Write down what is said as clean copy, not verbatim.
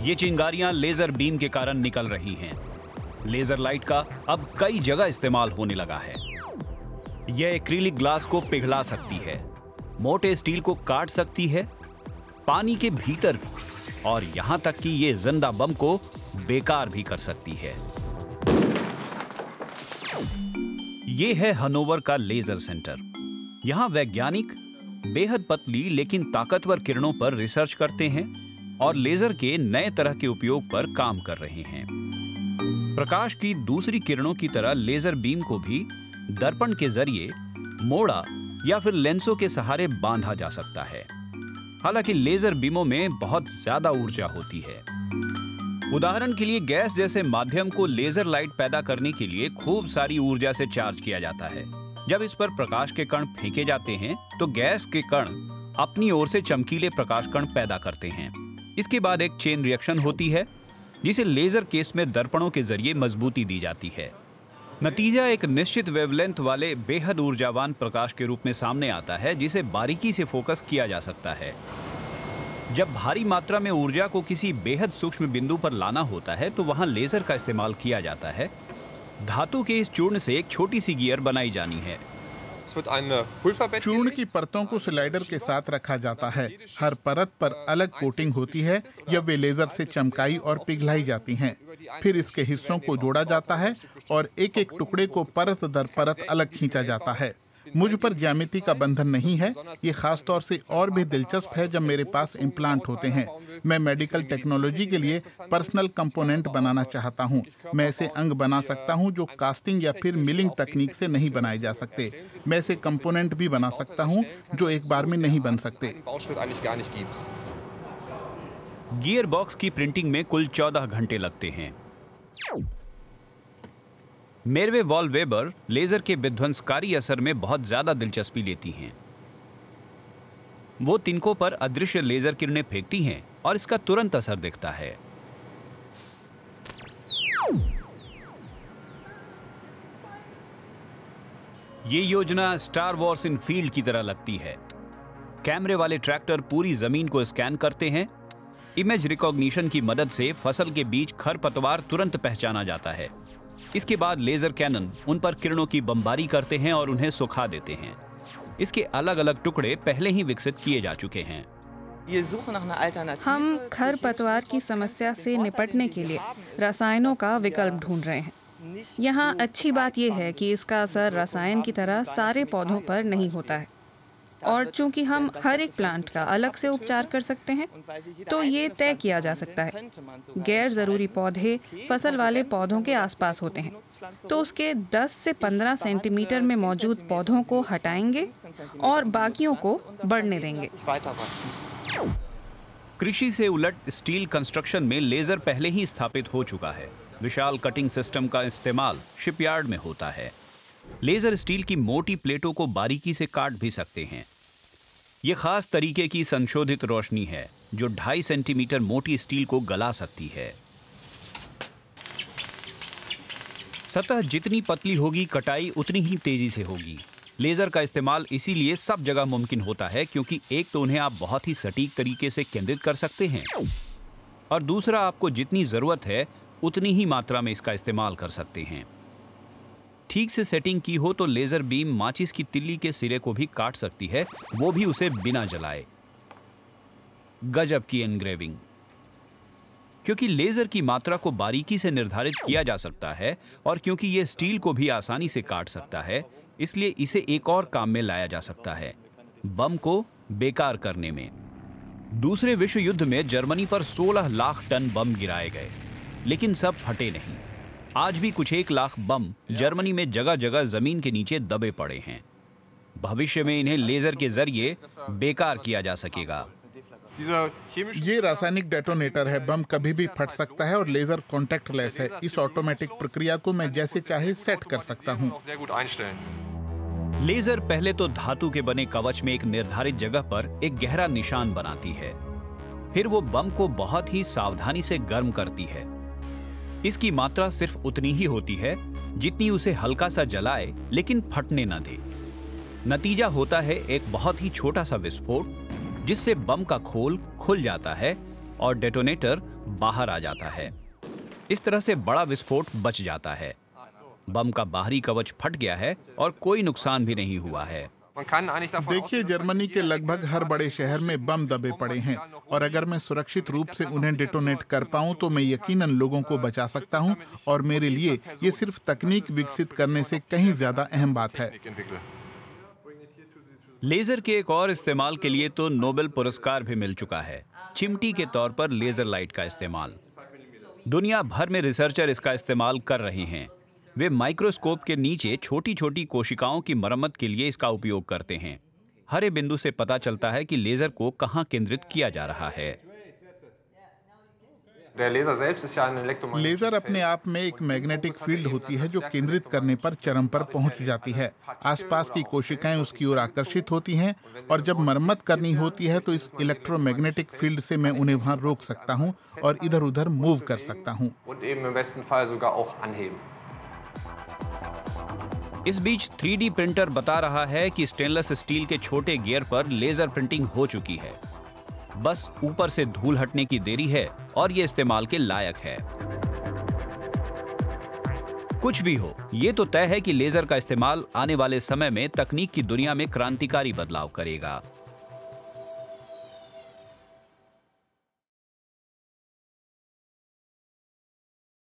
ये चिंगारियां laser beam के कारण निकल रही हैं। लेजर लाइट का अब कई जगह इस्तेमाल होने लगा है। यह एक्रिलिक ग्लास को पिघला सकती है, मोटे स्टील को काट सकती है, पानी के भीतर भी, और यहां तक कि ये जिंदा बम को बेकार भी कर सकती है। ये है हनोवर का लेजर सेंटर। यहां वैज्ञानिक बेहद पतली लेकिन ताकतवर किरणों पर रिसर्च करते हैं और लेजर के नए तरह के उपयोग पर काम कर रहे हैं। प्रकाश की दूसरी किरणों की तरह लेजर बीम को भी दर्पण के जरिए मोड़ा या फिर लेंसों के सहारे बांधा जा सकता है। हालांकि लेजर बीमों में बहुत ज्यादा ऊर्जा होती है। उदाहरण के लिए गैस जैसे माध्यम को लेजर लाइट पैदा करने के लिए खूब सारी ऊर्जा से चार्ज किया जाता है। जब इस पर प्रकाश के कण फेंके जाते हैं तो गैस के कण अपनी ओर से चमकीले प्रकाश कण पैदा करते हैं। इसके बाद एक चेन रिएक्शन होती है जिसे लेजर केस में दर्पणों के जरिए मजबूती दी जाती है। नतीजा एक निश्चित वेवलेंथ वाले बेहद ऊर्जावान प्रकाश के रूप में सामने आता है जिसे बारीकी से फोकस किया जा सकता है। जब भारी मात्रा में ऊर्जा को किसी बेहद सूक्ष्म बिंदु पर लाना होता है तो वहां लेजर का इस्तेमाल किया जाता है। धातु के इस चूर्ण से एक छोटी सी गियर बनाई जानी है। चूर्ण की परतों को स्लाइडर के साथ रखा जाता है। हर परत पर अलग कोटिंग होती है, जब वे लेजर से चमकाई और पिघलाई जाती हैं। फिर इसके हिस्सों को जोड़ा जाता है और एक एक टुकड़े को परत दर परत अलग खींचा जाता है। मुझ पर ज्यामिति का बंधन नहीं है। ये खास तौर से और भी दिलचस्प है जब मेरे पास इम्प्लांट होते हैं। मैं मेडिकल टेक्नोलॉजी के लिए पर्सनल कंपोनेंट बनाना चाहता हूँ। मैं ऐसे अंग बना सकता हूँ जो कास्टिंग या फिर मिलिंग तकनीक से नहीं बनाए जा सकते। मैं ऐसे कंपोनेंट भी बना सकता हूँ जो एक बार में नहीं बन सकते। गियर बॉक्स की प्रिंटिंग में कुल 14 घंटे लगते हैं। मेरवे वॉल वेबर लेजर के विध्वंसकारी असर में बहुत ज्यादा दिलचस्पी लेती हैं। वो तिनकों पर अदृश्य लेजर किरणें फेंकती हैं और इसका तुरंत असर दिखता है। ये योजना स्टार वॉर्स इन फील्ड की तरह लगती है। कैमरे वाले ट्रैक्टर पूरी जमीन को स्कैन करते हैं। इमेज रिकॉग्निशन की मदद से फसल के बीच खरपतवार तुरंत पहचाना जाता है। इसके बाद लेजर कैनन उन पर किरणों की बमबारी करते हैं और उन्हें सुखा देते हैं। इसके अलग अलग टुकड़े पहले ही विकसित किए जा चुके हैं। हम खरपतवार की समस्या से निपटने के लिए रसायनों का विकल्प ढूंढ रहे हैं। यहाँ अच्छी बात यह है कि इसका असर रसायन की तरह सारे पौधों पर नहीं होता है, और चूंकि हम हर एक प्लांट का अलग से उपचार कर सकते हैं तो ये तय किया जा सकता है। गैर जरूरी पौधे फसल वाले पौधों के आसपास होते हैं, तो उसके 10 से 15 सेंटीमीटर में मौजूद पौधों को हटाएंगे और बाकियों को बढ़ने देंगे। कृषि से उलट स्टील कंस्ट्रक्शन में लेजर पहले ही स्थापित हो चुका है। विशाल कटिंग सिस्टम का इस्तेमाल शिपयार्ड में होता है। लेजर स्टील की मोटी प्लेटों को बारीकी से काट भी सकते हैं। ये खास तरीके की संशोधित रोशनी है जो 2.5 सेंटीमीटर मोटी स्टील को गला सकती है। सतह जितनी पतली होगी, कटाई उतनी ही तेजी से होगी। लेजर का इस्तेमाल इसीलिए सब जगह मुमकिन होता है क्योंकि एक तो उन्हें आप बहुत ही सटीक तरीके से केंद्रित कर सकते हैं और दूसरा आपको जितनी जरूरत है उतनी ही मात्रा में इसका इस्तेमाल कर सकते हैं। ठीक से सेटिंग की हो तो लेजर बीम माचिस की तिल्ली के सिरे को भी काट सकती है, वो भी उसे बिना जलाए। गजब की एनग्रेविंग। क्योंकि लेजर की मात्रा को बारीकी से निर्धारित किया जा सकता है और क्योंकि यह स्टील को भी आसानी से काट सकता है, इसलिए इसे एक और काम में लाया जा सकता है, बम को बेकार करने में। दूसरे विश्व युद्ध में जर्मनी पर 16 लाख टन बम गिराए गए, लेकिन सब फटे नहीं। आज भी कुछ 1 लाख बम जर्मनी में जगह जगह जमीन के नीचे दबे पड़े हैं। भविष्य में इन्हें लेजर के जरिए बेकार किया जा सकेगा। ये रासायनिक डेटोनेटर है। बम कभी भी फट सकता है और लेजर कॉन्टैक्ट लेस है। इस ऑटोमेटिक प्रक्रिया को मैं जैसे चाहे सेट कर सकता हूँ। लेजर पहले तो धातु के बने कवच में एक निर्धारित जगह पर एक गहरा निशान बनाती है, फिर वो बम को बहुत ही सावधानी से गर्म करती है। इसकी मात्रा सिर्फ उतनी ही होती है जितनी उसे हल्का सा जलाए लेकिन फटने न दे। नतीजा होता है एक बहुत ही छोटा सा विस्फोट जिससे बम का खोल खुल जाता है और डेटोनेटर बाहर आ जाता है। इस तरह से बड़ा विस्फोट बच जाता है। बम का बाहरी कवच फट गया है और कोई नुकसान भी नहीं हुआ है। देखिए, जर्मनी के लगभग हर बड़े शहर में बम दबे पड़े हैं और अगर मैं सुरक्षित रूप से उन्हें डिटोनेट कर पाऊं तो मैं यकीनन लोगों को बचा सकता हूं और मेरे लिए ये सिर्फ तकनीक विकसित करने से कहीं ज्यादा अहम बात है। लेजर के एक और इस्तेमाल के लिए तो नोबेल पुरस्कार भी मिल चुका है, चिमटी के तौर पर लेजर लाइट का इस्तेमाल। दुनिया भर में रिसर्चर इसका इस्तेमाल कर रहे हैं। वे माइक्रोस्कोप के नीचे छोटी छोटी कोशिकाओं की मरम्मत के लिए इसका उपयोग करते हैं। हरे बिंदु से पता चलता है कि लेजर को कहां केंद्रित किया जा रहा है। लेजर अपने आप में एक मैग्नेटिक फील्ड होती है जो केंद्रित करने पर चरम पर पहुंच जाती है। आसपास की कोशिकाएं उसकी ओर आकर्षित होती हैं और जब मरम्मत करनी होती है तो इस इलेक्ट्रोमैग्नेटिक फील्ड से मैं उन्हें वहां रोक सकता हूं और इधर उधर मूव कर सकता हूं। इस बीच 3D प्रिंटर बता रहा है कि स्टेनलेस स्टील के छोटे गियर पर लेजर प्रिंटिंग हो चुकी है। बस ऊपर से धूल हटने की देरी है और ये इस्तेमाल के लायक है। कुछ भी हो, ये तो तय है कि लेजर का इस्तेमाल आने वाले समय में तकनीक की दुनिया में क्रांतिकारी बदलाव करेगा।